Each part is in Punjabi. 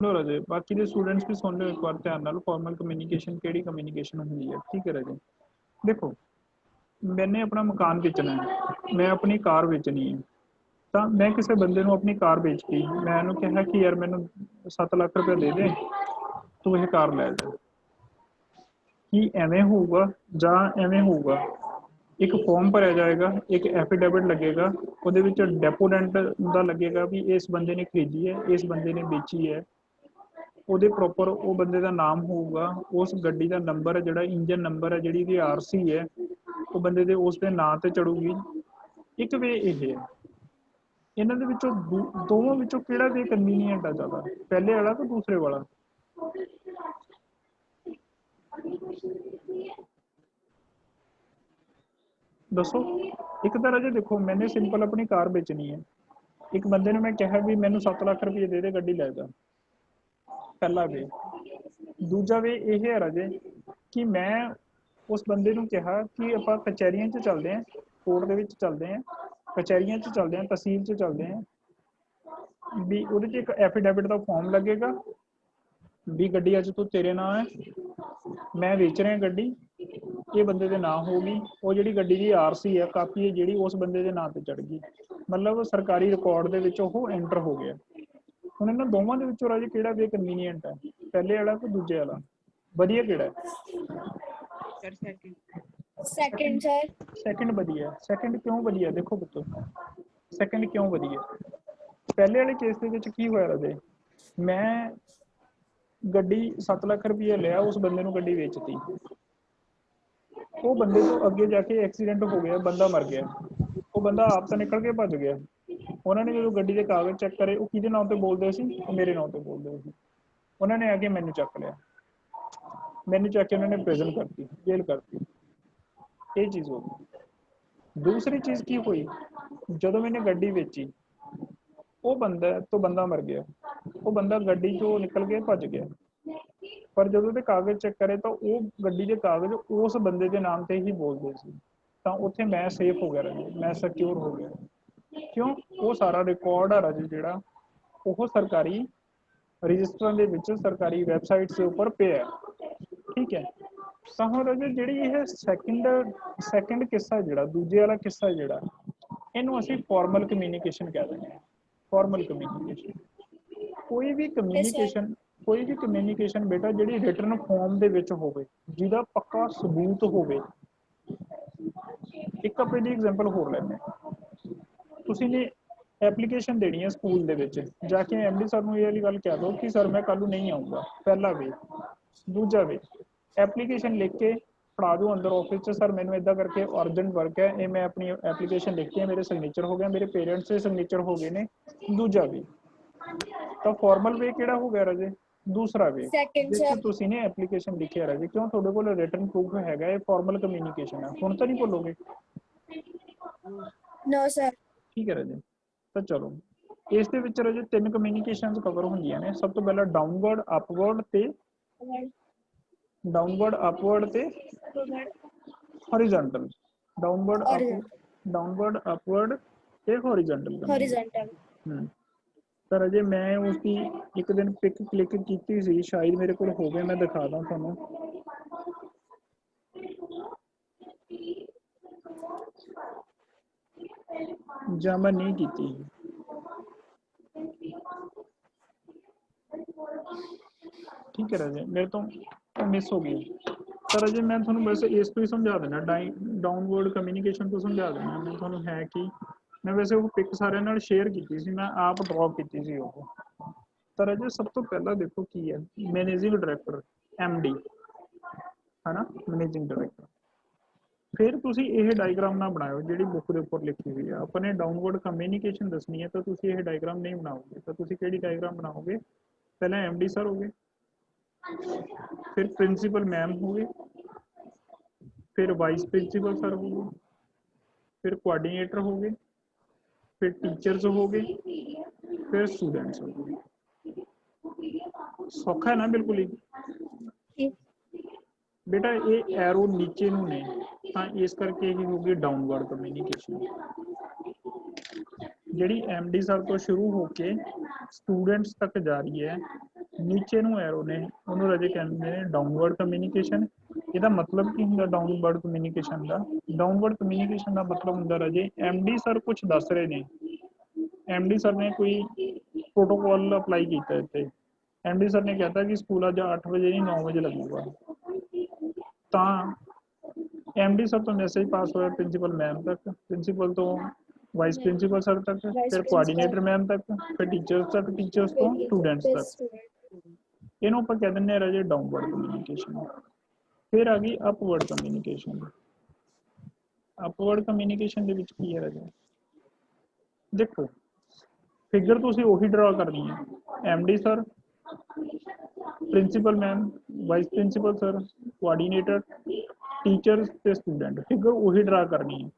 लो राजे बाकी दे स्टूडेंट्स भी सुन लो एक बार ध्यान नाल फॉर्मल कम्युनिकेशन केड़ी कम्युनिकेशन होंदी है ठीक है राजे। देखो मैंने अपना मकान बेचना है मैं अपनी कार बेचनी है तो मैं किसी बंदे ਨੂੰ अपनी कार बेचती मैं ਉਹਨੂੰ ਕਿਹਾ कि यार मैनू 7 ਲੱਖ रुपया दे दे तू ये कार ले जा ਕੀ ਐਵੇਂ ਹੋਊਗਾ ਜਾਂ ਐਵੇਂ ਹੋਊਗਾ ਇੱਕ ਫਾਰਮ ਭਰਿਆ ਜਾਏਗਾ ਇੱਕ ਐਫੀਡੇਵਿਟ ਲੱਗੇਗਾ ਉਹਦੇ ਵਿੱਚ ਡੈਪੋਡੈਂਟ ਦਾ ਲੱਗੇਗਾ ਵੀ ਇਸ ਬੰਦੇ ਨੇ ਖਰੀਦੀ ਹੈ ਇਸ ਬੰਦੇ ਨੇ ਵੇਚੀ ਹੈ ਉਹਦੇ ਪ੍ਰੋਪਰ ਉਹ ਬੰਦੇ ਦਾ ਨਾਮ ਹੋਊਗਾ ਉਸ ਗੱਡੀ ਦਾ ਨੰਬਰ ਹੈ ਜਿਹੜਾ ਇੰਜਨ ਨੰਬਰ ਹੈ ਜਿਹੜੀ ਦੀ ਆਰਸੀ ਹੈ ਉਹ ਬੰਦੇ ਦੇ ਉਸ ਦੇ ਨਾਂ ਤੇ ਚੜੂਗੀ ਇੱਕ ਵੇ ਇਹ ਹੈ ਇਹਨਾਂ ਦੇ ਵਿੱਚੋਂ ਦੋਵਾਂ ਵਿੱਚੋਂ ਕਿਹੜਾ ਵੇ ਕਨਵੀਨੀਅੰਟ ਆ ਜ਼ਿਆਦਾ ਪਹਿਲੇ ਵਾਲਾ ਕਿ ਦੂਸਰੇ ਵਾਲਾ दसो एक तो राजे देखो मैंने सिंपल अपनी कार बेचनी है एक बंदे ने मैं कहा भी मैनू 7 लाख रुपये दे दे गड्डी लै जा पहला वे दूजा वे यह है राजे कि मैं उस बंदे नू कहा कि आपां कचहरियां च चलते हैं कोर्ट दे विच चलते हैं कचहरियां च चलते हैं तहसील च चलते हैं भी उहदे च एक एफीडेविट का फॉर्म लगेगा भी गड्डी अज तो तेरे नाम है मैं बेच रहा गड्डी ये बंदे के नाम होगी वो जी गड्डी की आरसी है कापी है जी उस बंदे के नाम पर चढ़ गई मतलब सरकारी रिकॉर्ड के एंटर हो गया हुण इन्हां दोवां दे विचों राजे किहड़ा वे कन्वीनीएंट है पहले वाला कि दूजे वाला वधिया किहड़ा है सेकंड सर सेकंड वधिया सेकंड क्यों वधिया देखो पुत्तो सेकंड क्यों वधिया पहले वाले केस दे विच की होया राजे मैं गड्डी 7 लाख रुपया लिया उस बंदे नू गड्डी बेचती वो बंदे तो अगे जाके एक्सीडेंट हो गया बंदा मर गया वो बंदा आप तो निकल के भज गया उन्होंने जो गड्डी के कागज चेक करे वो किहदे नाम पे बोलते सी मेरे नाम पे बोलते सी उन्होंने आके मैनू चक लिया मैनू चक के उन्होंने प्रिजन करती जेल करती ये चीज़ हो गई दूसरी चीज़ की हुई जदों मैंने गड्डी बेची वो बंदा तो बंदा मर गया वो बंदा गड्डी चो निकल के भज गया पर जो तो कागज चेक करे तो वो गड्डी के कागज उस बंदे के नाम से ही बोलते सी तो उत्थे मैं सेफ हो गया राजे मैं सिक्योर हो गया क्यों वो सारा रिकॉर्ड है राजे जिहड़ा वो सरकारी रजिस्टरां दे विच सरकारी वैबसाइट के उपर पे है ठीक है तो हुण राजे जिहड़ी यह सैकेंड किस्सा जिहड़ा दूजे वाला किस्सा जिहड़ा इहनूं असीं फॉर्मल कम्यूनीकेशन कह दिंदे हां फॉर्मल कम्यूनीकेशन कोई भी कम्यूनीकेशन बेटा जिहड़ी रिटन फॉर्म दे विच होवे जिहदा पक्का सबूत होवे एक अपनी दी एग्जांपल होर लैंदे तुसीं ने एप्लीकेशन देनी है स्कूल दे विच जाके एमडी सर नूं इह वाली गल कह दो कि सर मैं कल नहीं आऊँगा पहला वे दूजा वे एप्लीकेशन लिख के फड़ा दो अंदर ऑफिस च सर मैनूं इदां करके अर्जेंट वर्क है ये मैं अपनी एप्लीकेशन लिखी है मेरे सिग्नेचर हो गया मेरे पेरेंट्स के सिग्नेचर हो गए ने दूजा वे तो फॉर्मल वे किहड़ा हो गया राजे दूसरा वे जिस तुसीं ने एप्लीकेशन लिखिया राजे क्यों तुहाडे कोल रिटन प्रूफ हैगा ये फॉर्मल कम्यूनीकेशन है हुण तां नहीं भुल्लोगे नो सर ठीक है राजे तो चलो इस दे विच राजे 3 कम्यूनीकेशनस कवर होंदियां ने सब तो पहला डाउनवर्ड अपवर्ड ते हॉरिजॉन्टल डाउनवर्ड अपवर्ड ते हॉरिजॉन्टल तो राजे मैं उसकी एक दिन पिक क्लिक की सी शायद मेरे को हो गए मैं दिखा दा तुहानूं जां मैं नहीं की ठीक है राजे मेरे तो मिस हो गई तो राजे मैं थोड़ा वैसे इस तो ही समझा देना डाउनवर्ड कम्यूनीकेशन तो समझा देना मैं थोड़ा है कि मैं वैसे वो पिक सारे नाल शेयर की मैं आप ड्रॉ की तो राजे सब तो पहला देखो की है मैनेजिंग डायरैक्टर MD है ना मैनेजिंग डायरैक्टर फिर तुसी यह डायग्राम ना बनाओ जी बुक के उपर लिखी हुई है अपने डाउनवर्ड कम्यूनीकेशन दसनी है तो तुसी यह डायग्राम नहीं बनाओगे तो तुसी केड़ी डायग्राम बनाओगे पहले MD सर हो गए फिर प्रिंसीपल मैम हो गए फिर वाइस प्रिंसीपल सर हो गए फिर कोआर्डिनेटर हो गए फिर टीचर्स हो गए फिर स्टूडेंट्स हो गए सौखा है ना बिल्कुल ही बेटा ये एरो नीचे नूं ने तो इस करके ही होगी डाउनवर्ड कम्यूनीकेशन जिहड़ी MD सर तो शुरू होके स्टूडेंट्स तक जा रही है ਨੀਚੇ ਨੂੰ ਐਰੋ ਨੇ ਉਹਨੂੰ ਰਾਜੇ ਕਹਿੰਦੇ ਨੇ ਡਾਊਨਵਰਡ ਕਮਿਊਨੀਕੇਸ਼ਨ। ਇਹਦਾ ਮਤਲਬ ਕੀ ਹੁੰਦਾ ਡਾਊਨਵਰਡ ਕਮਿਊਨੀਕੇਸ਼ਨ ਦਾ? ਡਾਊਨਵਰਡ ਕਮਿਊਨੀਕੇਸ਼ਨ ਦਾ ਮਤਲਬ ਹੁੰਦਾ ਰਾਜੇ ਐਮਡੀ ਸਰ ਕੁਝ ਦੱਸ ਰਹੇ ਨੇ, ਐਮਡੀ ਸਰ ਨੇ ਕੋਈ ਪ੍ਰੋਟੋਕੋਲ ਅਪਲਾਈ ਕੀਤਾ ਇੱਥੇ। ਐਮਡੀ ਸਰ ਨੇ ਕਹਿਤਾ ਕਿ ਸਕੂਲ ਅੱਜ 8 ਵਜੇ ਨਹੀਂ 9 ਵਜੇ ਲੱਗੂਗਾ, ਤਾਂ ਐਮਡੀ ਸਰ ਤੋਂ ਮੈਸੇਜ ਪਾਸ ਹੋਇਆ ਪ੍ਰਿੰਸੀਪਲ ਮੈਮ ਤੱਕ, ਪ੍ਰਿੰਸੀਪਲ ਤੋਂ ਵਾਈਸ ਪ੍ਰਿੰਸੀਪਲ ਸਰ ਤੱਕ, Vice ਫਿਰ principal, ਕੋਆਰਡੀਨੇਟਰ ਮੈਮ ਤੱਕ, ਫਿਰ ਟੀਚਰਸ ਤੱਕ, ਟੀਚਰਸ ਤੋਂ ਸਟੂਡੈਂਟਸ फिर ਤੱਕ। student। ਇਹਨੂੰ ਆਪਾਂ ਕਹਿ ਦਿੰਦੇ ਆ ਰਾਜੇ ਡਾਊਨਵਰਡ ਕਮਿਊਨੀਕੇਸ਼ਨ। ਫਿਰ ਆ ਗਈ ਅਪਵਰਡ ਕਮਿਊਨੀਕੇਸ਼ਨ। ਅਪਵਰਡ ਕਮਿਊਨੀਕੇਸ਼ਨ ਦੇ ਵਿੱਚ ਕੀ ਹੈ ਰਾਜੇ? ਦੇਖੋ ਫਿਗਰ ਤੁਸੀਂ ਉਹੀ ਡਰਾ ਕਰਨੀ ਹੈ, MD sir, principal ma'am, vice principal sir, coordinator, teachers ਤੇ ਸਟੂਡੈਂਟ, ਫਿਗਰ ਉਹੀ ਡਰਾ ਕਰਨੀ ਹੈ।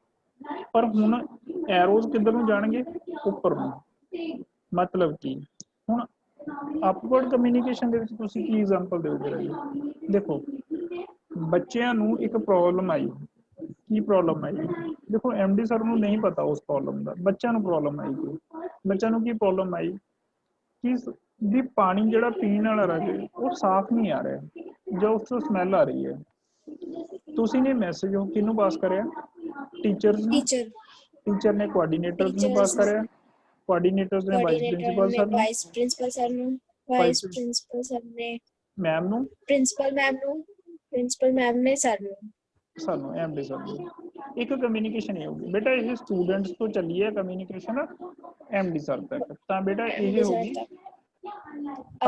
ਪਰ ਹੁਣ ਐਰੋਜ਼ ਕਿੱਧਰ ਨੂੰ ਜਾਣਗੇ? ਉੱਪਰ ਨੂੰ। ਮਤਲਬ ਕੀ ਹੁਣ ਅਪਵਰਡ ਕਮਿਊਨੀਕੇਸ਼ਨ ਦੇ ਵਿੱਚ ਤੁਸੀਂ ਕੀ ਐਗਜ਼ਾਮਪਲ ਦਿਓਗੇ ਰਾਜੇ? ਦੇਖੋ ਬੱਚਿਆਂ ਨੂੰ ਇੱਕ ਪ੍ਰੋਬਲਮ ਆਈ, ਕੀ ਪ੍ਰੋਬਲਮ ਆਈ? ਦੇਖੋ ਐਮਡੀ ਸਰ ਨੂੰ ਨਹੀਂ ਪਤਾ ਉਸ ਪ੍ਰੋਬਲਮ ਦਾ, ਬੱਚਿਆਂ ਨੂੰ ਪ੍ਰੋਬਲਮ ਆਈ ਕੋਈ, ਬੱਚਿਆਂ ਨੂੰ ਕੀ ਪ੍ਰੋਬਲਮ ਆਈ ਕਿ ਵੀ ਪਾਣੀ ਜਿਹੜਾ ਪੀਣ ਵਾਲਾ ਰਾਜੇ ਉਹ ਸਾਫ਼ ਨਹੀਂ ਆ ਰਿਹਾ ਜਾਂ ਉਸ ਤੋਂ ਸਮੈਲ ਆ ਰਹੀ ਹੈ। ਤੁਸੀਂ ਨੇ ਮੈਸੇਜ ਉਹ ਕਿਹਨੂੰ ਪਾਸ ਕਰਿਆ? ਟੀਚਰਸ ਨੂੰ। Teacher, ਟੀਚਰ ਨੇ ਕੋਆਰਡੀਨੇਟਰਸ ਨੂੰ ਪਾਸ teachers ने, ਕਰਿਆ, ਕੋਆਰਡੀਨੇਟਰਸ ਨੇ ਵਾਈਸ coordinator ਪ੍ਰਿੰਸੀਪਲ ने ਸਰ ਨੂੰ, vice principal sir ਨੂੰ, ਵਾਈਸ vice principal sir ਨੇ ਮੈਮ ਨੂੰ, principal ma'am ਨੂੰ, principal ma'am ਨੇ sir ਨੂੰ। ਸਾਨੂੰ ਐਮਡੀ ਸਰ ਨੂੰ। ਇੱਕ ਕਮਿਊਨੀਕੇਸ਼ਨ ਇਹ ਹੋਗੀ ਬੇਟਾ, ਇਹ ਸਟੂਡੈਂਟਸ ਤੋਂ ਚੱਲੀ ਹੈ ਕਮਿਊਨੀਕੇਸ਼ਨ ਐਮਡੀ ਸਰ ਤੱਕ, ਤਾਂ ਬੇਟਾ ਇਹ MD sir ਹੋਗੀ ਤੱਕ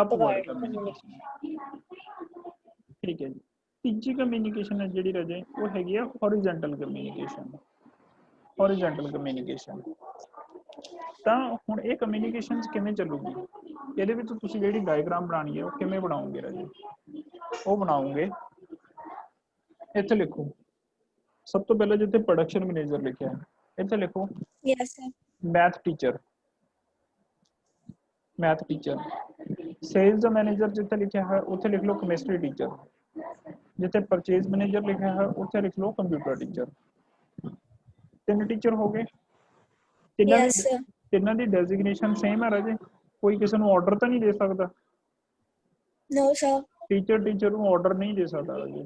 ਅਪਵਰਡ upward ਕਮਿਊਨੀਕੇਸ਼ਨ। communication। ਠੀਕ ਹੈ ਜੀ। ਤੀਜੀ ਕਮਿਊਨੀਕੇਸ਼ਨ ਹੈ ਜਿਹੜੀ ਰਾਜੇ ਉਹ ਹੈਗੀ ਆ ਹੌਰੀਜ਼ੌਂਟਲ ਕਮਿਊਨੀਕੇਸ਼ਨ। ਹੌਰੀਜ਼ੌਂਟਲ ਕਮਿਊਨੀਕੇਸ਼ਨ ਤਾਂ ਹੁਣ ਇਹ ਕਮਿਊਨੀਕੇਸ਼ਨ ਕਿਵੇਂ ਚੱਲੂਗੀ? ਇਹਦੇ ਵਿੱਚ ਤੁਸੀਂ ਜਿਹੜੀ ਡਾਇਗਰਾਮ ਬਣਾਉਣੀ ਹੈ ਉਹ ਕਿਵੇਂ ਬਣਾਓਗੇ ਰਾਜੇ? ਉਹ ਬਣਾਓਗੇ, ਇੱਥੇ ਲਿਖੋ ਸਭ ਤੋਂ ਪਹਿਲਾਂ ਜਿੱਥੇ ਪ੍ਰੋਡਕਸ਼ਨ ਮੈਨੇਜਰ ਲਿਖਿਆ ਹੈ ਇੱਥੇ ਲਿਖੋ Yes sir। Math teacher, math teacher. Sales manager ਜਿੱਥੇ ਲਿਖਿਆ ਹੈ ਉੱਥੇ ਲਿਖ ਲਓ ਕੈਮਿਸਟਰੀ ਟੀਚਰ। ਜਿੱਥੇ ਪਰਚੇਜ਼ ਮੈਨੇਜਰ ਲਿਖਿਆ ਹੈ ਉੱਥੇ ਲਿਖ ਲਓ ਕੰਪਿਊਟਰ ਟੀਚਰ। ਤਿੰਨ ਟੀਚਰ ਹੋ ਗਏ। Yes sir। ਤਿੰਨਾਂ ਦੀ ਡੈਜ਼ਿਗਨੇਸ਼ਨ ਸੇਮ ਹੈ ਰਾਜੇ, ਕੋਈ ਕਿਸੇ ਨੂੰ ਆਰਡਰ ਤਾਂ ਨਹੀਂ ਦੇ ਸਕਦਾ। No sir। ਟੀਚਰ ਨੂੰ ਆਰਡਰ ਨਹੀਂ ਦੇ ਸਕਦਾ ਰਾਜੇ,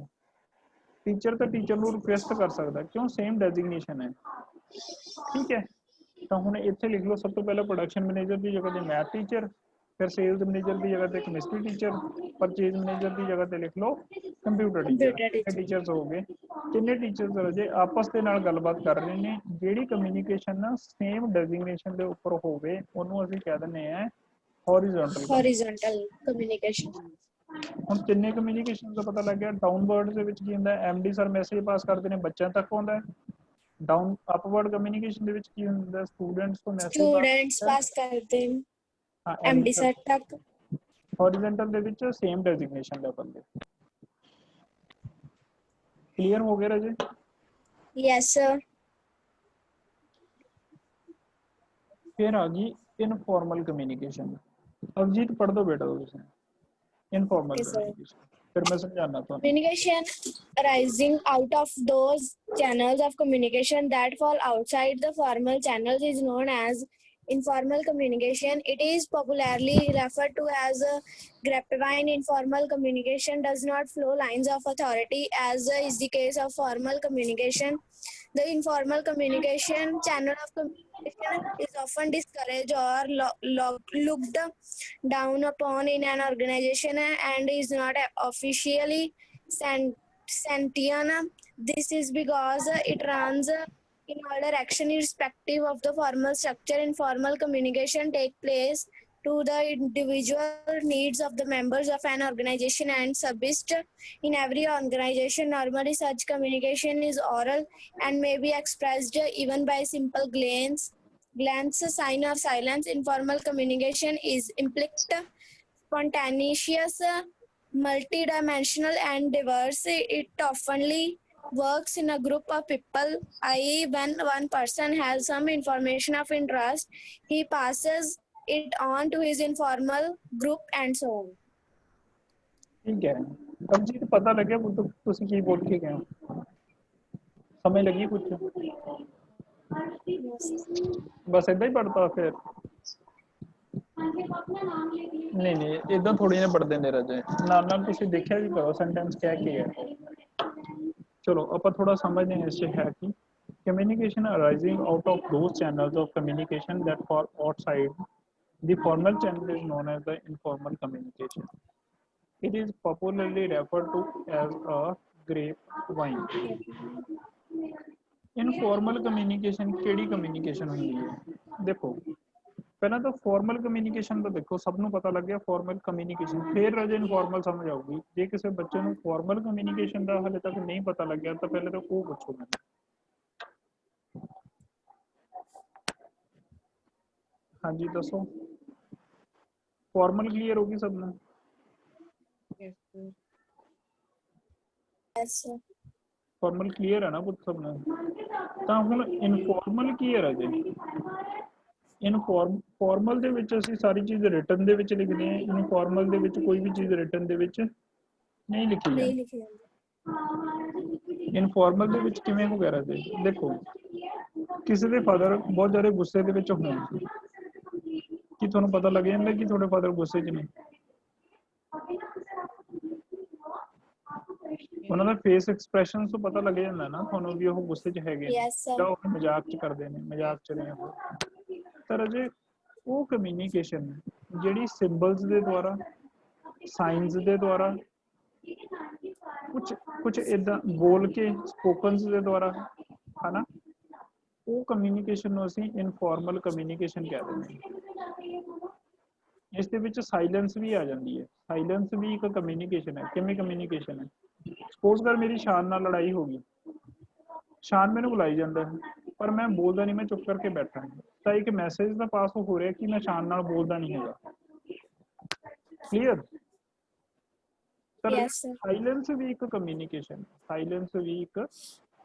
ਟੀਚਰ ਤਾਂ ਟੀਚਰ ਨੂੰ ਰਿਕੁਐਸਟ ਕਰ ਸਕਦਾ, ਕਿਉਂ? ਸੇਮ ਡੈਜ਼ਿਗਨੇਸ਼ਨ ਹੈ। ਠੀਕ ਹੈ, ਤਾਂ ਹੁਣ ਇੱਥੇ ਲਿਖ ਲਓ ਸਭ ਤੋਂ ਪਹਿਲਾਂ ਪ੍ਰੋਡਕਸ਼ਨ ਮੈਨੇਜਰ ਦੀ ਜਗ੍ਹਾ ਤੇ ਮੈਥ ਟੀਚਰ, ਫਿਰ ਸੇਲਸ ਮੈਨੇਜਰ ਦੀ ਜਗ੍ਹਾ ਤੇ ਕੈਮਿਸਟਰੀ ਟੀਚਰ, ਪਰਚੇਜ਼ ਮੈਨੇਜਰ ਦੀ ਜਗ੍ਹਾ ਤੇ ਲਿਖ ਲਓ ਕੰਪਿਊਟਰ ਟੀਚਰ। Computer ਇਹ teacher। ਟੀਚਰਸ ਹੋ ਗਏ। ਕਿੰਨੇ ਟੀਚਰਸ ਰਾਜੇ ਆਪਸ ਦੇ ਨਾਲ ਗੱਲਬਾਤ ਕਰ ਰਹੇ ਨੇ, ਜਿਹੜੀ ਕਮਿਊਨੀਕੇਸ਼ਨ ਨਾ ਸੇਮ ਡੈਜ਼ਿਗਨੇਸ਼ਨ ਦੇ ਉੱਪਰ ਹੋਵੇ ਉਹਨੂੰ ਅਸੀਂ ਕਹਿ ਦਿੰਦੇ ਆ ਹੌਰੀਜ਼ੌਂਟਲ ਕਮਿਊਨੀਕੇਸ਼ਨ। Horizontal communication। ਹੁਣ ਕਿੰਨੇ ਕਮਿਊਨੀਕੇਸ਼ਨ ਦਾ ਪਤਾ ਲੱਗ ਗਿਆ। ਡਾਊਨਵਰਡ ਦੇ ਵਿੱਚ ਕੀ ਹੁੰਦਾ? ਐਮਡੀ ਸਰ ਮੈਸੇਜ ਪਾਸ ਕਰਦੇ ਨੇ, ਬੱਚਿਆਂ ਤੱਕ ਆਉਂਦਾ ਹੈ। ਡਾਊਨ ਅਪਵਰਡ ਕਮਿਊਨੀਕੇਸ਼ਨ ਦੇ ਵਿੱਚ ਕੀ ਹੁੰਦਾ? ਸਟੂਡੈਂਟਸ ਤੋਂ ਮੈਸੇਜ ਪਾਸ Students ਹੁੰਦਾ ਹੈ, pass करते हैं ਹਾਂ ਐਮਡੀ MD ਸਰ। sir तक। ਹੌਰੀਜ਼ੌਂਟਲ ਦੇ ਵਿੱਚ ਸੇਮ ਡੈਜ਼ਿਗਨੇਸ਼ਨ ਲੈਵਲ ਦੇ। ਕਲੀਅਰ ਹੋ ਗਿਆ ਰਾਜੇ? Yes sir। फिर आ गई इनफॉर्मल कम्युनिकेशन। अभिजीत पढ़ दो बेटा उसने इनफॉर्मल Okay sir। कम्युनिकेशन, फिर मैं समझाना था। Communication arising out of those channels of communication that fall outside the formal channels is known as informal communication. It is popularly referred to as a grapevine. Informal communication does not follow lines of authority as is the case of formal communication. The informal communication channel of communication is often discouraged or looked down upon in an organization and is not officially sentient. This is because it runs in order action irrespective of the formal structure. Informal communication take place to the individual needs of the members of an organization and subsist in every organization. Normally such communication is oral and may be expressed even by simple glance, sign or silence. Informal communication is implicit, spontaneous, multidimensional and diverse. It oftenly works in a group of people, i.e. when one person has some information of interest, he passes it on to his informal group and so on. ठीक है अभिजीत, पता लगे तुसी की बोल के गए हो? समझ लगी कुछ? Yes. बस इदा ही पढ़ता फिर ਨਹੀਂ ਨਹੀਂ ਇਦਾਂ ਥੋੜੀ ਨਾ ਪੜਦੇ ਨੇ ਰਾਜੇ, ਨਾਲ ਨਾਲ ਤੁਸੀਂ ਦੇਖਿਆ ਵੀ ਕਰੋ ਸੈਂਟੈਂਸ ਕਹਿ ਕੀ ਹੈ। ਚਲੋ ਆਪਾਂ ਥੋੜਾ ਸਮਝਦੇ ਹਾਂ ਇਸ 'ਚ ਹੈ ਕਿ communication arising out of those channels of communication that fall outside the formal channel is known as the informal communication. It is popularly referred to as a grapevine. Informal communication ਕਿਹੜੀ ਕਮਿਊਨੀਕੇਸ਼ਨ ਹੁੰਦੀ ਹੈ? ਦੇਖੋ ਪਹਿਲਾਂ ਤਾਂ ਫਾਰਮਲ ਕਮਿਊਨੀਕੇਸ਼ਨ ਦਾ ਦੇਖੋ, ਸਭ ਨੂੰ ਪਤਾ ਲੱਗ ਗਿਆ ਫਾਰਮਲ ਕਮਿਊਨੀਕੇਸ਼ਨ, ਫਿਰ ਰਾਜੇ ਇਨਫੋਰਮਲ ਸਮਝ ਆਊਗੀ। ਜੇ ਕਿਸੇ ਬੱਚੇ ਨੂੰ ਫਾਰਮਲ ਕਮਿਊਨੀਕੇਸ਼ਨ ਦਾ ਹਾਲੇ ਤੱਕ ਨਹੀਂ ਪਤਾ ਲੱਗਿਆ ਤਾਂ ਪਹਿਲੇ ਤਾਂ ਉਹ ਪੁੱਛੋ ਮੈਨੂੰ। ਹਾਂਜੀ ਦੱਸੋ, ਫਾਰਮਲ ਕਲੀਅਰ ਹੋਗੀ ਸਭ ਨੂੰ? Yes, sir. ਫਾਰਮਲ ਕਲੀਅਰ ਹੈ ਨਾ ਪੁੱਤ ਸਭ ਨੂੰ? ਤਾਂ ਹੁਣ ਇਨਫੋਰਮਲ ਕੀ ਹੈ ਰਾਜੇ? ਫਾਰਮਲ ਦੇ ਵਿੱਚ ਅਸੀਂ ਸਾਰੀ ਚੀਜ਼ ਰਿਟਨ ਦੇ ਵਿੱਚ ਲਿਖਦੇ ਹਾਂ, ਇਨਫੋਰਮਲ ਦੇ ਵਿੱਚ ਕੋਈ ਵੀ ਚੀਜ਼ ਰਿਟਨ ਦੇ ਵਿੱਚ ਨਹੀਂ ਲਿਖੀ नहीं ਜਾਂਦੀ। लिखी जाती। ਇਨਫੋਰਮਲ ਦੇ ਵਿੱਚ ਕਿਵੇਂ ਹੋ ਗਿਆ ਰਾਜੇ? ਦੇਖੋ ਕਿਸੇ ਦੇ ਫਾਦਰ ਬਹੁਤ ਜ਼ਿਆਦਾ ਗੁੱਸੇ ਦੇ ਵਿੱਚ ਹੋਣ, ਕੀ ਤੁਹਾਨੂੰ ਪਤਾ ਲੱਗ ਜਾਂਦਾ ਕਿ ਤੁਹਾਡੇ ਫਾਦਰ ਗੁੱਸੇ 'ਚ ਨੇ? ਉਹਨਾਂ ਦਾ ਫੇਸ ਐਕਸਪ੍ਰੈਸ਼ਨ ਤੋਂ ਪਤਾ ਲੱਗ ਜਾਂਦਾ ਨਾ ਤੁਹਾਨੂੰ ਵੀ ਉਹ ਗੁੱਸੇ 'ਚ ਹੈਗੇ ਨੇ Yes, sir. ਜਾਂ ਉਹ ਮਜ਼ਾਕ 'ਚ ਕਰਦੇ ਨੇ, ਮਜ਼ਾਕ 'ਚ ਨੇ ਉਹ। ਤਾਂ ਰਾਜੇ ਉਹ ਕਮਿਊਨੀਕੇਸ਼ਨ ਜਿਹੜੀ ਸਿੰਬਲਸ ਦੇ ਦੁਆਰਾ, ਸਾਈਨਸ ਦੇ ਦੁਆਰਾ, ਕੁਝ ਇਦਾਂ ਬੋਲ ਕੇ ਸਪੋਕਨਸ ਦੇ ਦੁਆਰਾ, ਹਨਾ, ਉਹ ਕਮਿਊਨੀਕੇਸ਼ਨ ਨੂੰ ਅਸੀਂ ਇਨਫੋਰਮਲ ਕਮਿਊਨੀਕੇਸ਼ਨ ਕਹਿ ਦਿੰਦੇ ਹਾਂ। ਇਸ ਦੇ ਵਿੱਚ ਸਾਇਲੈਂਸ ਵੀ ਆ ਜਾਂਦੀ ਹੈ। ਸਾਇਲੈਂਸ ਵੀ ਇੱਕ ਕਮਿਊਨੀਕੇਸ਼ਨ ਹੈ। ਕਿਵੇਂ ਕਮਿਊਨੀਕੇਸ਼ਨ ਹੈ? ਸਪੋਜ਼ ਕਰ ਮੇਰੀ ਸ਼ਾਨ ਨਾਲ ਲੜਾਈ ਹੋ ਗਈ, ਸ਼ਾਨ ਮੈਨੂੰ ਬੁਲਾਈ ਜਾਂਦਾ ਹੈ ਪਰ ਮੈਂ ਬੋਲਦਾ ਨਹੀਂ, ਮੈਂ ਚੁੱਪ ਕਰਕੇ ਬੈਠਾ ਹਾਂ, ਤਾਂ ਇੱਕ ਮੈਸੇਜ ਦਾ ਪਾਸ ਹੋ ਰਿਹਾ ਕਿ ਮੈਂ ਸ਼ਾਨ ਨਾਲ ਬੋਲਦਾ ਨਹੀਂ ਹੈਗਾ। ਕਲੀਅਰ? Yes, sir. ਸਾਇਲੈਂਸ ਵੀ ਇੱਕ ਕਮਿਊਨੀਕੇਸ਼ਨ, ਸਾਇਲੈਂਸ ਵੀ ਇੱਕ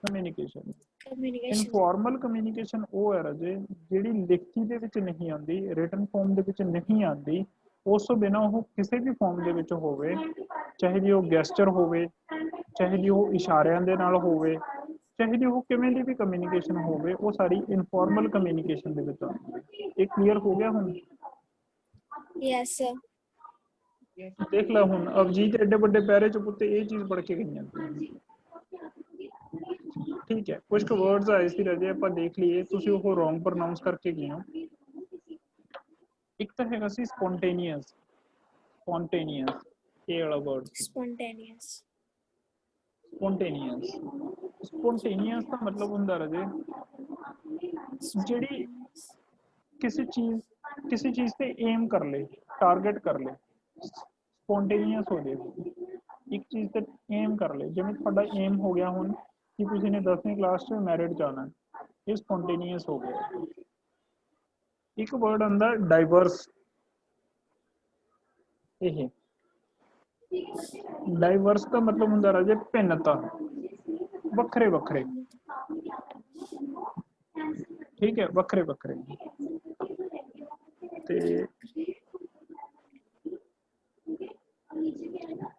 ਕਮਿਊਨੀਕੇਸ਼ਨ। Communication. ਇਨਫੋਰਮਲ ਕਮਿਊਨੀਕੇਸ਼ਨ ਉਹ ਹੈ ਰਾਜੇ ਜਿਹੜੀ ਲਿਖਤੀ ਦੇ ਵਿੱਚ ਨਹੀਂ ਆਉਂਦੀ, ਰਿਟਨ ਫਾਰਮ ਦੇ ਵਿੱਚ ਨਹੀਂ ਆਉਂਦੀ, ਉਸ ਤੋਂ ਬਿਨਾਂ ਉਹ ਕਿਸੇ ਵੀ ਫਾਰਮ ਦੇ ਵਿੱਚ ਹੋਵੇ, ਚਾਹੇ ਜੀ ਉਹ ਗੈਸਚਰ ਹੋਵੇ, ਚਾਹੇ ਜੀ ਉਹ ਇਸ਼ਾਰਿਆਂ ਦੇ ਨਾਲ ਹੋਵੇ, ਚਾਹੇ ਜੀ ਉਹ ਕਿਵੇਂ ਦੀ ਵੀ ਕਮਿਊਨੀਕੇਸ਼ਨ ਹੋਵੇ, ਉਹ ਸਾਰੀ ਇਨਫੋਰਮਲ ਕਮਿਊਨੀਕੇਸ਼ਨ ਦੇ ਵਿੱਚ ਆਉਂਦੀ ਹੈ। ਇਹ ਕਲੀਅਰ ਹੋ ਗਿਆ ਹੁਣ? Yes, sir. ਦੇਖ ਲੈ ਹੁਣ ਅਵਜੀਤ ਐਡੇ ਵੱਡੇ ਪੈਰੇ ਚ ਪੁੱਤੇ ਇਹ ਚੀਜ਼ ਪੜ੍ਹ ਕੇ ਗਈਆਂ। ਠੀਕ ਹੈ, ਕੁਝ ਕੁ ਵਰਡਸ ਆਏ ਸੀ ਰਾਜੇ, ਆਪਾਂ ਦੇਖ ਲਈਏ। ਤੁਸੀਂ ਉਹ ਰੋਂਗ ਪ੍ਰੋਨਾਉਂਸ ਕਰਕੇ ਗਏ ਹੋ। ਇੱਕ ਤਾਂ ਹੈਗਾ ਸੀ ਸਪੌਂਟੇਨੀਅਸ, ਸਪੌਂਟੇਨੀਅਸ ਇਹ ਵਾਲਾ ਵਰਡ। Spontaneous. ਸਪੌਂਟੇਨੀਅਸ, ਸਪੌਂਟੇਨੀਅਸ ਦਾ ਮਤਲਬ ਹੁੰਦਾ ਰਾਜੇ ਜਿਹੜੀ ਕਿਸੇ ਚੀਜ਼ ਤੇ ਏਮ ਕਰ ਲੇ, ਟਾਰਗੇਟ ਕਰ ਲੇ, ਸਪੌਂਟੇਨੀਅਸ ਹੋ ਜਾਏ। ਇੱਕ ਚੀਜ਼ ਤੇ ਏਮ ਕਰ ਲੇ, ਜਿਵੇਂ ਤੁਹਾਡਾ ਏਮ ਹੋ ਗਿਆ ਹੁਣ ਕਿ ਤੁਸੀਂ ਨੇ 10ਵੀਂ ਕਲਾਸ 'ਚ ਮੈਰਿਟ ਜਾਣਾ, ਇਹ ਸਪੌਂਟੇਨੀਅਸ ਹੋ ਗਿਆ। ਇੱਕ ਵਰਡ ਆਉਂਦਾ ਡਾਈਵਰਸ, ਇਹ ਡਾਈਵਰਸ ਦਾ ਮਤਲਬ ਹੁੰਦਾ ਰਾਜੇ ਭਿੰਨਤਾ, ਵੱਖਰੇ ਵੱਖਰੇ। ਠੀਕ ਹੈ, ਵੱਖਰੇ ਵੱਖਰੇ। ਤੇ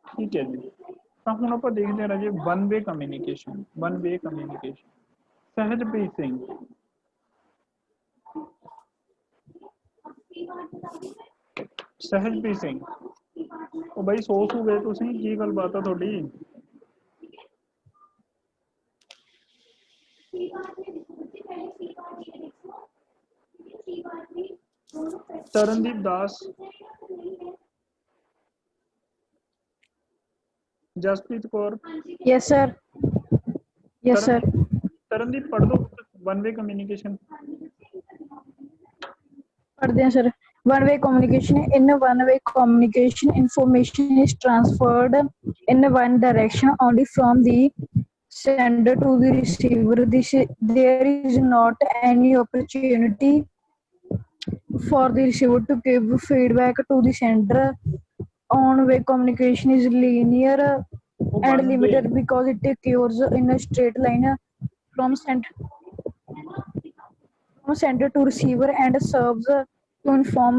ਠੀਕ ਹੈ ਜੀ, ਤਾਂ ਹੁਣ ਆਪਾਂ ਦੇਖਦੇ ਹਾਂ ਰਾਜੇ one way communication. One way communication, Sahajpreet Singh. Sahajpreet Singh, ਉਹ ਬਾਈ ਸੌ ਸੂ ਗਏ ਤੁਸੀਂ, ਕੀ ਗੱਲਬਾਤ ਆ ਤੁਹਾਡੀ? ਤਰਨਦੀਪ ਦਾਸ, Jaspreet Kaur. Yes, sir. Yes, sir. Tarandeep ਪੜ੍ਹ ਦੋ ਵਨ ਵੇ ਕਮਿਊਨੀਕੇਸ਼ਨ। पढ़ते हैं sir. One-way communication. In one-way communication, information is transferred in one direction only from the sender to the receiver. There is not any opportunity for the receiver to give feedback to the sender. On-way communication is linear and limited because it occurs in a straight line from sender to receiver and serves to inform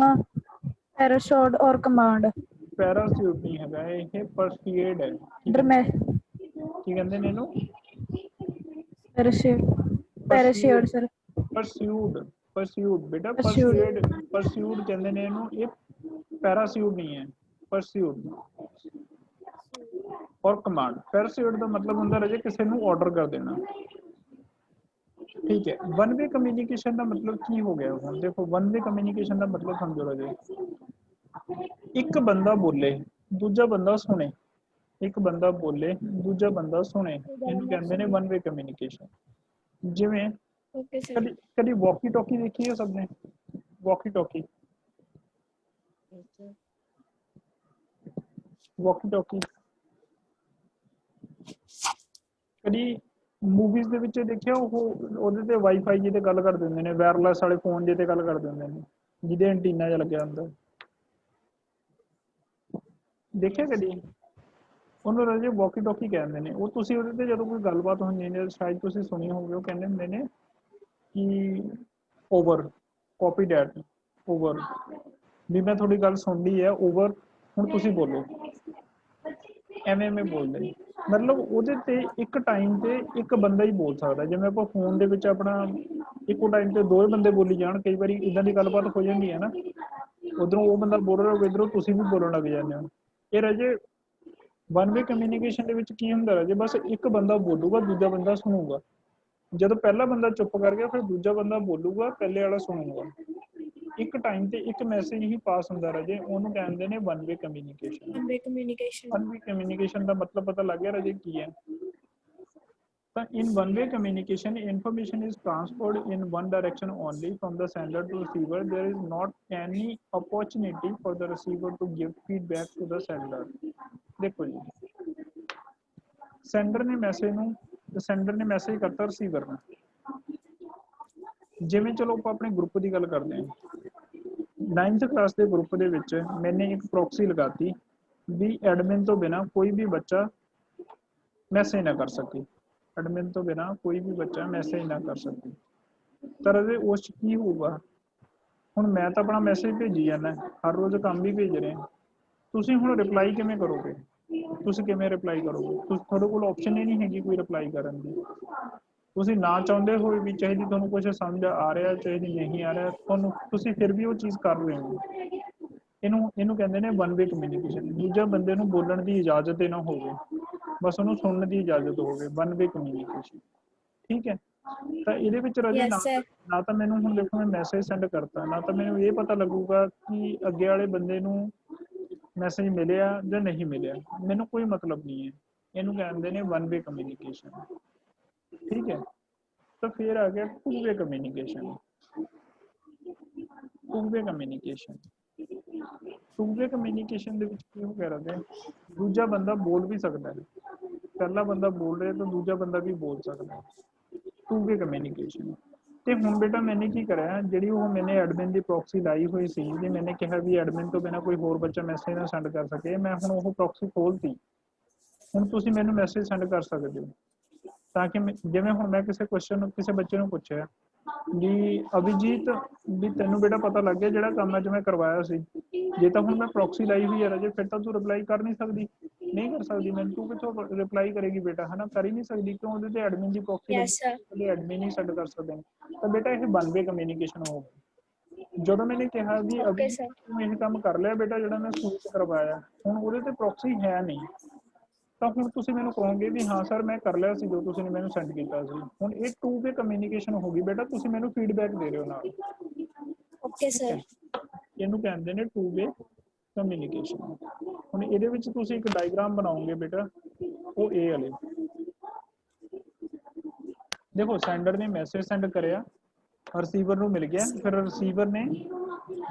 parachute or command. Parachute ਨਹੀਂ ਹੈਗਾ ਇਹ, ਪਰਸੂਏਡ ਹੈ। ਕੀ ਕਹਿੰਦੇ ਨੇ ਇਹਨੂੰ? Parachute sir. ਪਰਸਿਊਡ, परस्यूड बेटा, Pursued. परस्यूड कहते ने इहनूं, ये पैरास्यूड नहीं है, परस्यूड और कमांड। पैरास्यूड का मतलब हुंदा राजे किसी नूं ऑर्डर कर देना, ठीक है। वन वे कम्युनिकेशन का मतलब की हो गया हुण देखो, वन वे कम्युनिकेशन का मतलब समझो राजे, एक बंदा बोले दूजा बंदा सुने, एक बंदा बोले दूजा बंदा सुने, इहनूं कहंदे ने वन वे कम्युनिकेशन। जिवें Okay, sir. कदी कदी वॉकी टॉकी देखी है सबने, वॉकी टॉकी, वॉकी टॉकी कदी मूवीज ਦੇ ਵਿੱਚ ਦੇਖਿਆ, ਉਹ ਉਹਦੇ ਤੇ ਵਾਈਫਾਈ ਜੀ ਤੇ ਗੱਲ ਕਰ ਦਿੰਦੇ ਨੇ, ਵਾਇਰਲੈਸ ਵਾਲੇ ਫੋਨ ਜੇ ਤੇ ਗੱਲ ਕਰ ਦਿੰਦੇ ਨੇ ਜਿਹਦੇ ਐਂਟੀਨਾ ਜਿਹਾ ਲੱਗਿਆ ਹੁੰਦਾ, ਦੇਖਿਆ ਕਦੀ? ਉਹਨੂੰ ਰਾਜੇ ਵੌਕੀ ਟੌਕੀ ਕਹਿੰਦੇ ਨੇ। ਉਹ ਤੁਸੀਂ ਉਹਦੇ ਤੇ ਜਦੋਂ ਕੋਈ ਗੱਲਬਾਤ ਹੁੰਦੀ ਨੇ, ਸ਼ਾਇਦ ਤੁਸੀਂ ਸੁਣੀ ਹੋਵੇ, ਉਹ ਕਹਿੰਦੇ ਹੁੰਦੇ ਨੇ ਕਿ ਓਵਰ, ਕਾਪੀ ਡੈਟ, ਓਵਰ, ਵੀ ਮੈਂ ਤੁਹਾਡੀ ਗੱਲ ਸੁਣ ਲਈ ਹੈ, ਓਵਰ, ਹੁਣ ਤੁਸੀਂ ਬੋਲੋ, ਐਵੇਂ ਐਵੇਂ ਬੋਲਦੇ ਨੇ। ਮਤਲਬ ਉਹਦੇ ਤੇ ਇੱਕ ਟਾਈਮ ਤੇ ਇੱਕ ਬੰਦਾ ਹੀ ਬੋਲ ਸਕਦਾ, ਜਿਵੇਂ ਆਪਾਂ ਫੋਨ ਦੇ ਵਿੱਚ ਆਪਣਾ ਇੱਕੋ ਟਾਈਮ ਤੇ ਦੋਵੇਂ ਬੰਦੇ ਬੋਲੀ ਜਾਣ, ਕਈ ਵਾਰੀ ਇਦਾਂ ਦੀ ਗੱਲਬਾਤ ਹੋ ਜਾਂਦੀ ਹੈ ਨਾ, ਉਧਰੋਂ ਉਹ ਬੰਦਾ ਬੋਲ ਰਿਹਾ ਹੋਵੇ, ਇੱਧਰੋਂ ਤੁਸੀਂ ਵੀ ਬੋਲਣ ਲੱਗ ਜਾਂਦੇ ਹੋ। ਇਹ ਰਾਜੇ वन वे कम्युनिकेशन ਦੇ ਵਿੱਚ ਕੀ ਹੁੰਦਾ ਰਾਜੇ, ਬਸ ਇੱਕ ਬੰਦਾ ਬੋਲੂਗਾ, ਦੂਜਾ ਬੰਦਾ ਸੁਣੂਗਾ। ਜਦੋਂ ਪਹਿਲਾ ਬੰਦਾ ਚੁੱਪ ਕਰ ਗਿਆ, ਫਿਰ ਦੂਜਾ ਬੰਦਾ ਬੋਲੂਗਾ, ਪਹਿਲੇ ਵਾਲਾ ਸੁਣੂਗਾ। ਇੱਕ ਟਾਈਮ ਤੇ ਇੱਕ ਮੈਸੇਜ ਹੀ ਪਾਸ ਹੁੰਦਾ ਰਾਜੇ, ਉਹਨੂੰ ਕਹਿੰਦੇ ਨੇ one way communication. One-way communication. One way communication ਦਾ ਮਤਲਬ ਪਤਾ ਲੱਗ ਗਿਆ ਰਾਜੇ ਕੀ ਹੈ? ਤਾਂ in one way communication, information is transferred in one direction only from the sender to receiver. There is not any opportunity for the receiver to give feedback to the sender. देखो जी, ਸੈਂਡਰ ਨੇ ਮੈਸੇਜ ਕਰਤਾ ਰਿਸੀਵਰ ਨੂੰ, ਜਿਵੇਂ ਚਲੋ ਆਪਾਂ ਆਪਣੇ ਗਰੁੱਪ ਦੀ ਗੱਲ ਕਰਦੇ ਹਾਂ। 9th ਕਲਾਸ ਦੇ ਗਰੁੱਪ ਦੇ ਵਿੱਚ ਮੈਨੇ ਇੱਕ ਪ੍ਰੋਕਸੀ ਲਗਾਤੀ ਵੀ ਐਡਮਿਨ ਤੋਂ ਬਿਨਾ ਕੋਈ ਵੀ ਬੱਚਾ ਮੈਸੇਜ ਨਾ ਕਰ ਸਕੇ, ਐਡਮਿਨ ਤੋਂ ਬਿਨਾ ਕੋਈ ਵੀ ਬੱਚਾ ਮੈਸੇਜ ਨਾ ਕਰ ਸਕੇ। ਤਾਂ ਇਹਦੇ ਉਸ 'ਚ ਕੀ ਹੋਊਗਾ? ਹੁਣ ਮੈਂ ਤਾਂ ਆਪਣਾ ਮੈਸੇਜ ਭੇਜੀ ਜਾਂਦਾ, ਹਰ ਰੋਜ਼ ਕੰਮ ਵੀ ਭੇਜ ਰਹੇ, ਤੁਸੀਂ ਹੁਣ ਰਿਪਲਾਈ ਕਿਵੇਂ ਕਰੋਗੇ? ਤੁਸੀਂ ਕਿਵੇਂ ਰਿਪਲਾਈ ਕਰੋਗੇ? ਤੁਹਾਡੇ ਕੋਲ ਆਪਸ਼ਨ ਹੀ ਨਹੀਂ ਹੈਗੀ ਕੋਈ ਰਿਪਲਾਈ ਕਰਨ ਦੀ। ਤੁਸੀਂ ਨਾ ਚਾਹੁੰਦੇ ਹੋਏ ਵੀ, ਚਾਹੇ ਤੁਹਾਨੂੰ ਕੁਝ ਸਮਝ ਆ ਰਿਹਾ, ਚਾਹੇ ਨਹੀਂ ਆ ਰਿਹਾ, ਤੁਹਾਨੂੰ ਤੁਸੀਂ ਫਿਰ ਵੀ ਉਹ ਚੀਜ਼ ਕਰ ਰਹੇ ਹੋ। ਇਹਨੂੰ ਕਹਿੰਦੇ ਨੇ ਵਨ ਵੇ ਕਮਿਊਨੀਕੇਸ਼ਨ। ਦੂਜੇ ਬੰਦੇ ਨੂੰ ਬੋਲਣ ਦੀ ਇਜਾਜ਼ਤ ਹੀ ਨਾ ਹੋਵੇ, ਬਸ ਉਹਨੂੰ ਸੁਣਨ ਦੀ ਇਜਾਜ਼ਤ ਹੋਵੇ, ਵਨ ਵੇ ਕਮਿਊਨੀਕੇਸ਼ਨ, ਠੀਕ ਹੈ। ਤਾਂ ਇਹਦੇ ਵਿੱਚ ਰਾਜੇ Yes, sir. ਨਾ ਤਾਂ ਮੈਨੂੰ ਹੁਣ ਦੇਖੋ ਮੈਂ ਮੈਸੇਜ ਸੈਂਡ ਕਰਤਾ, ਨਾ ਤਾਂ ਮੈਨੂੰ ਇਹ ਪਤਾ ਲੱਗੂਗਾ ਕਿ ਅੱਗੇ ਵਾਲੇ ਬੰਦੇ ਨੂੰ ਮੈਸੇਜ ਮਿਲਿਆ ਜਾਂ ਨਹੀਂ ਮਿਲਿਆ, ਮੈਨੂੰ ਕੋਈ ਮਤਲਬ ਨਹੀਂ ਹੈ। ਇਹਨੂੰ ਕਹਿੰਦੇ ਨੇ ਵਨ ਵੇ ਕਮਿਊਨੀਕੇਸ਼ਨ, ਠੀਕ ਹੈ। ਤਾਂ ਫਿਰ ਆ ਗਿਆ two way communication. Two way communication, two way communication ਦੇ ਵਿੱਚ ਕੀ ਹੋ ਗਿਆ ਰਾਜੇ, ਦੂਜਾ ਬੰਦਾ ਬੋਲ ਵੀ ਸਕਦਾ ਹੈ, ਪਹਿਲਾ ਬੰਦਾ ਬੋਲ ਰਿਹਾ ਤਾਂ ਦੂਜਾ ਬੰਦਾ ਵੀ ਬੋਲ ਸਕਦਾ ਹੈ, ਟੂ ਵੇ ਕਮਿਊਨੀਕੇਸ਼ਨ। ਤੇ ਹੁਣ ਬੇਟਾ ਮੈंने ਕੀ ਕਰਿਆ, ਜਿਹੜੀ ਉਹ ਮੈंने ਐਡਮਿਨ ਦੀ ਪ੍ਰੋਕਸੀ ਲਾਈ ਹੋਈ ਸੀ, ਜੇ ਮੈंने ਕਿਹਾ ਵੀ ਐਡਮਿਨ ਤੋਂ ਬਿਨਾ ਕੋਈ ਹੋਰ ਬੱਚਾ ਮੈਸੇਜ ਨਾ ਸੈਂਡ ਕਰ ਸਕੇ, ਮੈਂ ਹੁਣ ਉਹ ਪ੍ਰੋਕਸੀ ਖੋਲਤੀ। ਹੁਣ ਤੁਸੀਂ ਮੈਨੂੰ ਮੈਸੇਜ ਸੈਂਡ ਕਰ ਸਕਦੇ ਹੋ, ਤਾਂ ਕਿ ਜਿਵੇਂ ਹੁਣ ਮੈਂ ਕਿਸੇ ਕੁਐਸਚਨ ਨੂੰ, ਕਿਸੇ ਬੱਚੇ ਨੂੰ ਪੁੱਛਿਆ ਵੀ ਅਭਿਜੀਤ, ਵੀ ਤੈਨੂੰ ਬੇਟਾ ਪਤਾ ਲੱਗ ਗਿਆ ਜਿਹੜਾ ਕੰਮ ਅੱਜ ਮੈਂ ਕਰਵਾਇਆ ਸੀ? ਜੇ ਤਾਂ ਹੁਣ ਮੈਂ ਪ੍ਰੋਕਸੀ ਲਾਈ ਹੋਈ ਹੈ ਰਾਜੇ, ਫਿਰ ਤਾਂ ਤੂੰ ਰਿਪਲਾਈ ਕਰ ਨਹੀਂ ਸਕਦੀ, ਨਹੀਂ ਕਰ ਸਕਦੀ। ਮੈਨੂੰ ਤੂੰ ਕਿੱਥੋਂ ਰਿਪਲਾਈ ਕਰੇਗੀ ਬੇਟਾ, ਹੈ ਨਾ, ਕਰ ਹੀ ਨਹੀਂ ਸਕਦੀ, ਕਿਉਂ? ਉਹਦੇ ਤੇ ਐਡਮਿਨ ਦੀ ਪ੍ਰੋਕਸੀ ਲੱਗੀ, Yes, sir. ਉਹਦੇ ਐਡਮਿਨ ਹੀ ਸੈਂਡ ਕਰ ਸਕਦੇ ਨੇ। ਤਾਂ ਬੇਟਾ ਇਹ ਵਨ ਵੇ ਕਮਿਊਨੀਕੇਸ਼ਨ ਹੋ ਗਈ। ਜਦੋਂ ਮੈंने ਕਿਹਾ ਵੀ Okay, ਅਭੀ sir. ਤੂੰ ਇਹ ਕੰਮ ਕਰ ਲਿਆ ਬੇਟਾ ਜਿਹੜਾ ਮੈਂ ਸਕੂਲ 'ਚ ਕਰਵਾਇਆ, ਹੁਣ ਉਹਦੇ ਤੇ ਪ੍ਰੋਕਸੀ ਹੈ ਨਹੀਂ, ਤਾਂ ਹੁਣ ਤੁਸੀਂ ਮੈਨੂੰ ਕਹੋਗੇ ਵੀ ਹਾਂ ਸਰ ਮੈਂ ਕਰ ਲਿਆ ਸੀ ਜੋ ਤੁਸੀਂ ਨੇ ਮੈਨੂੰ ਸੈਂਡ ਕੀਤਾ ਸੀ। ਹੁਣ ਇਹ ਟੂ ਵੇ ਕਮਿਊਨੀਕੇਸ਼ਨ ਹੋ ਗਈ ਬੇਟਾ, ਤੁਸੀਂ ਮੈਨੂੰ ਫੀਡਬੈਕ ਦੇ ਰਹੇ ਹੋ ਨਾਲ, Okay, ਠੀਕ sir. ਹੈ। ਇਹਨੂੰ ਕਹਿੰਦੇ ਨੇ ਟੂ ਵੇ ਕਮਿਊਨੀਕੇਸ਼ਨ। ਹੁਣ ਇਹਦੇ ਵਿੱਚ ਤੁਸੀਂ ਇੱਕ ਡਾਇਗਰਾਮ ਬਣਾਓਗੇ ਬੇਟਾ, ਉਹ ਇਹ ਵਾਲੇ ਦੇਖੋ, ਸੈਂਡਰ ਨੇ ਮੈਸੇਜ ਸੈਂਡ ਕਰਿਆ, ਰਿਸੀਵਰ ਨੂੰ ਮਿਲ ਗਿਆ, ਫਿਰ ਰਿਸੀਵਰ ਨੇ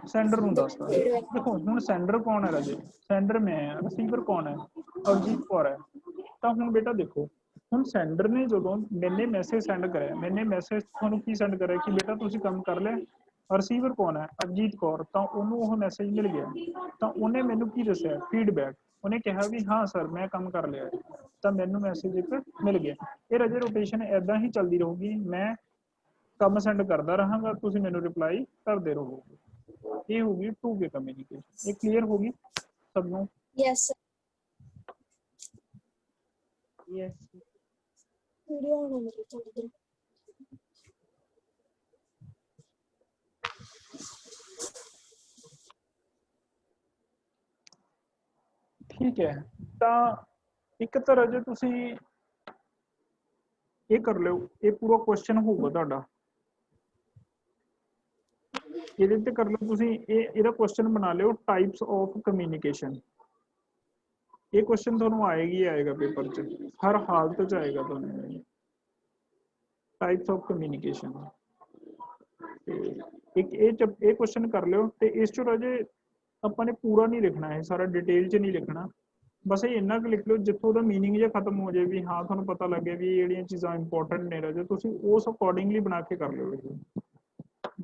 ਸੈਂਡਰ ਨੂੰ ਦੱਸਤਾ। ਦੇਖੋ ਹੁਣ ਸੈਂਡਰ ਕੌਣ ਹੈ ਰਾਜੇ? ਸੈਂਡਰ ਮੈਂ ਹਾਂ, ਰਿਸੀਵਰ ਕੌਣ ਹੈ? ਅਵਜੀਤ ਕੌਰ ਹੈ। ਤਾਂ ਹੁਣ ਬੇਟਾ ਦੇਖੋ, ਹੁਣ ਸੈਂਡਰ ਨੇ ਜਦੋਂ ਮੈंने ਮੈਸੇਜ ਸੈਂਡ ਕਰਿਆ, ਮੈंने ਮੈਸੇਜ ਤੁਹਾਨੂੰ ਕੀ ਸੈਂਡ ਕਰਿਆ ਕਿ ਬੇਟਾ ਤੁਸੀਂ ਕੰਮ ਕਰ ਲਿਆ। ਰਿਸੀਵਰ ਕੌਣ ਹੈ? ਅਵਜੀਤ ਕੌਰ। ਤਾਂ ਉਹਨੂੰ ਉਹ ਮੈਸੇਜ ਮਿਲ ਗਿਆ, ਤਾਂ ਉਹਨੇ ਮੈਨੂੰ ਕੀ ਦੱਸਿਆ? ਫੀਡਬੈਕ। ਉਹਨੇ ਕਿਹਾ ਵੀ ਹਾਂ ਸਰ ਮੈਂ ਕੰਮ ਕਰ ਲਿਆ, ਤਾਂ ਮੈਨੂੰ ਮੈਸੇਜ ਇੱਕ ਮਿਲ ਗਿਆ। ਇਹ ਰਾਜੇ ਰੋਟੇਸ਼ਨ ਇੱਦਾਂ ਹੀ ਚੱਲਦੀ ਰਹੂਗੀ, ਮੈਂ ਕੰਮ ਸੈਂਡ ਕਰਦਾ ਰਹਾਂਗਾ, ਤੁਸੀਂ ਮੈਨੂੰ ਰਿਪਲਾਈ ਕਰਦੇ ਰਹੋਗੇ। ਇਹ ਹੋਗੀ ਟੂ ਵੇ ਕਮਿਊਨੀਕੇਸ਼ਨ। ਇਹ ਕਲੀਅਰ ਹੋਗੀ ਸਭ ਨੂੰ? Yes, sir. Yes. Video on है मेरे चैनल पे। ठीक है ਤਾਂ ਇੱਕ ਤਾਂ ਰਾਜੇ ਤੁਸੀਂ ਇਹ ਕਰ ਲਿਓ, ਇਹ ਪੂਰਾ ਕੁਐਸਚਨ ਹੋਊਗਾ ਤੁਹਾਡਾ, ਇਹਦੇ ਤੇ ਕਰ ਲਓ ਤੁਸੀਂ, ਇਹਦਾ ਕੁਐਸਚਨ ਬਣਾ ਲਿਓ ਟਾਈਪਸ ਆਫ ਕਮਿਊਨੀਕੇਸ਼ਨ। ਇਹ ਕੁਐਸਚਨ ਤੁਹਾਨੂੰ ਆਏਗੀ ਆਏਗਾ ਪੇਪਰ 'ਚ, ਹਰ ਹਾਲਤ 'ਚ ਆਏਗਾ ਤੁਹਾਨੂੰ, ਟਾਈਪਸ ਆਫ ਕਮਿਊਨੀਕੇਸ਼ਨ। ਤੇ ਇੱਕ ਇਹ ਕੁਐਸਚਨ ਕਰ ਲਿਓ, ਤੇ ਇਸ 'ਚ ਰਾਜੇ ਆਪਾਂ ਨੇ ਪੂਰਾ ਨਹੀਂ ਲਿਖਣਾ, ਇਹ ਸਾਰਾ ਡਿਟੇਲ 'ਚ ਨਹੀਂ ਲਿਖਣਾ, ਬਸ ਇਹ ਇੰਨਾ ਕੁ ਲਿਖ ਲਓ ਜਿੱਥੋਂ ਉਹਦਾ ਮੀਨਿੰਗ ਜਿਹਾ ਖਤਮ ਹੋ ਜਾਏ, ਵੀ ਹਾਂ ਤੁਹਾਨੂੰ ਪਤਾ ਲੱਗੇ ਵੀ ਇਹ ਜਿਹੜੀਆਂ ਚੀਜ਼ਾਂ ਇੰਪੋਰਟੈਂਟ ਨੇ ਰਾਜੇ, ਤੁਸੀਂ ਉਸ ਅਕੋਰਡਿੰਗਲੀ ਬਣਾ ਕੇ ਕਰ ਲਿਓ ਇਹ,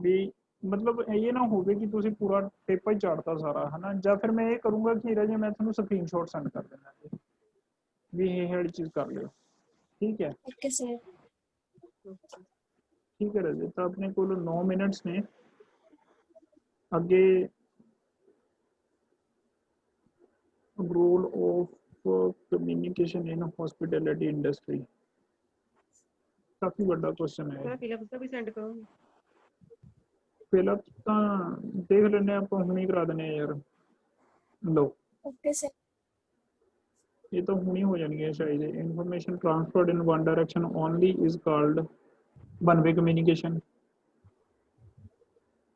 ਵੀ ਮਤਲਬ ਇਹ ਨਾ ਹੋਵੇ ਕਿ ਤੁਸੀਂ ਪੂਰਾ ਪੇਪਰ ਹੀ ਚਾੜਤਾ ਸਾਰਾ, ਹਨਾ। ਜਾਂ ਫਿਰ ਮੈਂ ਇਹ ਕਰੂੰਗਾ ਕਿ ਰਾਜੇ ਮੈਂ ਤੁਹਾਨੂੰ ਸਕਰੀਨਸ਼ਾਟ ਸੈਂਡ ਕਰ ਦੇਣਾ ਵੀ ਇਹ ਵਾਲੀ ਚੀਜ਼ ਕਰ ਲਿਓ, ਠੀਕ ਹੈ। Okay, sir. ठीक है राजे, तो अपने को 9 मिनट्स ने ਅੱਗੇ role of communication in hospitality industry, ਕਾਫੀ ਵੱਡਾ ਕੁਐਸਚਨ ਹੈ। ਫਿਲਅਪ ਤਾਂ ਵੀ ਸੈਂਡ ਕਰੋ। ਫਿਲਅਪ ਤਾਂ ਦੇਖ ਲੈਣੇ ਆਪਾਂ, ਹੁਣੀ ਕਰਾ ਦਿੰਦੇ ਆ ਯਾਰ, ਲਓ Okay, sir. ਇਹ ਤਾਂ ਹੁਣੀ ਹੋ ਜਾਣਗੀਆਂ ਸ਼ਾਇਦ। Information transferred in one direction only is called one way communication.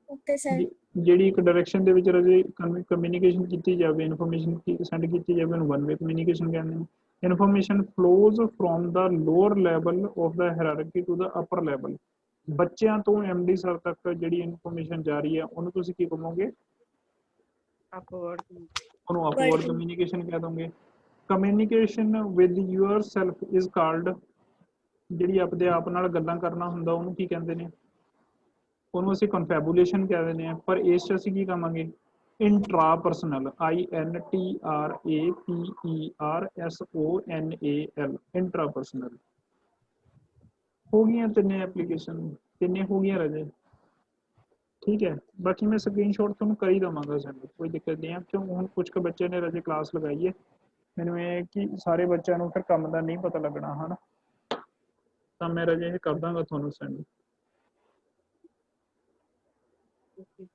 Okay, sir. ਜਿਹੜੀ ਇੱਕ ਡਾਇਰੈਕਸ਼ਨ ਦੇ ਵਿੱਚ ਰਾਜੇ ਕਮਿਊਨੀਕੇਸ਼ਨ ਕੀਤੀ ਜਾਵੇ, ਇਨਫੋਰਮੇਸ਼ਨ ਸੈਂਡ ਕੀਤੀ ਜਾਵੇ, ਉਹਨੂੰ ਵਨ ਵੇ ਕਮਿਊਨੀਕੇਸ਼ਨ ਕਹਿੰਦੇ ਨੇ। Information flows from the lower level of the hierarchy to the upper level. ਬੱਚਿਆਂ ਤੋਂ ਐਮਡੀ ਸਰ ਤੱਕ ਜਿਹੜੀ ਇਨਫੋਰਮੇਸ਼ਨ ਜਾ ਰਹੀ ਹੈ ਉਹਨੂੰ ਤੁਸੀਂ ਕੀ ਕਹੋਗੇ? ਅਪਵਰਡ। ਉਹਨੂੰ ਅਪਵਰਡ ਕਮਿਊਨੀਕੇਸ਼ਨ ਕਹਿ ਦੋਗੇ। Communication with your self is called, ਜਿਹੜੀ ਆਪਦੇ ਆਪ ਨਾਲ ਗੱਲਾਂ ਕਰਨਾ ਹੁੰਦਾ ਉਹਨੂੰ ਕੀ ਕਹਿੰਦੇ ਨੇ? ਉਹਨੂੰ ਅਸੀਂ ਕਨਫੈਬੂਲੇਸ਼ਨ ਕਹਿ ਦਿੰਦੇ ਹਾਂ। ਪਰ ਇਸ 'ਚ ਅਸੀਂ ਕੀ ਕਹਾਂਗੇ? ਇੰਟਰਾਪਰਸਨਲ, INTRAPERSONAL, ਇੰਟਰਾਪਰਸਨਲ। ਹੋ ਗਈਆਂ ਤਿੰਨੇ ਐਪਲੀਕੇਸ਼ਨ, ਤਿੰਨੇ ਹੋ ਗਈਆਂ ਰਾਜੇ, ਠੀਕ ਹੈ। ਬਾਕੀ ਮੈਂ ਸਕਰੀਨਸ਼ਾਟ ਤੁਹਾਨੂੰ ਕਰ ਹੀ ਦੇਵਾਂਗਾ ਸੈਂਡ, ਕੋਈ ਦਿੱਕਤ ਨਹੀਂ ਹੈ। ਕਿਉਂ ਹੁਣ ਕੁਝ ਕੁ ਬੱਚੇ ਨੇ ਰਾਜੇ ਕਲਾਸ ਲਗਾਈ ਹੈ, ਮੈਨੂੰ ਇਹ ਕਿ ਸਾਰੇ ਬੱਚਿਆਂ ਨੂੰ ਫਿਰ ਕੰਮ ਦਾ ਨਹੀਂ ਪਤਾ ਲੱਗਣਾ, ਹੈ ਨਾ, ਤਾਂ ਮੈਂ ਰਾਜੇ ਇਹ ਕਰ ਦਾਂਗਾ ਤੁਹਾਨੂੰ ਸੈਂਡ।